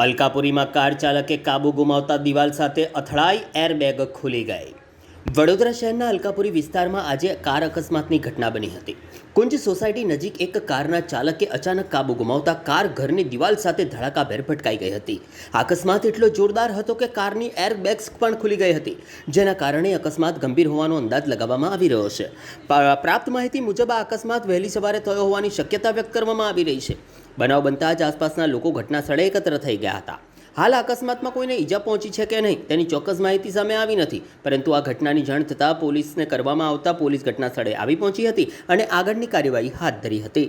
અલકાપુરીમાં car ચાલકે કાબુ ગુમાવતા દિવાલ સાથે અથડાઈ એરબેગ ખુલી ગઈ। વડોદરા શહેરના અલકાપુરી વિસ્તારમાં આજે કાર અકસ્માતની ઘટના બની હતી। કુંજ સોસાયટી નજીક એક કારના ચાલકે અચાનક કાબુ ગુમાવતા કાર ઘરની દિવાલ સાથે ધડાકાભેર ભટકાઈ ગઈ હતી। અકસ્માત એટલો જોરદાર હતો કે કારની એરબેગ્સ પણ ખુલી ગઈ હતી, જેના કારણે અકસ્માત ગંભીર હોવાનો અંદાજ લગાવવામાં આવી રહ્યો છે। પ્રાપ્ત માહિતી મુજબ આ અકસ્માત વહેલી સવારે થયો હોવાની શક્યતા વ્યક્ત કરવામાં આવી રહી છે। બનાવ બનતા જ આસપાસના લોકો ઘટના સ્થળે એકત્ર થઈ ગયા હતા। હાલ અકસ્માતમાં કોઈને ઈજા પહોંચી છે કે નહીં તેની ચોક્કસ માહિતી સામે આવી નથી, પરંતુ આ ઘટનાની જાણ થતાં પોલીસને કરવામાં આવતા પોલીસ ઘટના સ્થળે આવી પહોંચી હતી અને આગળની કાર્યવાહી હાથ ધરી હતી।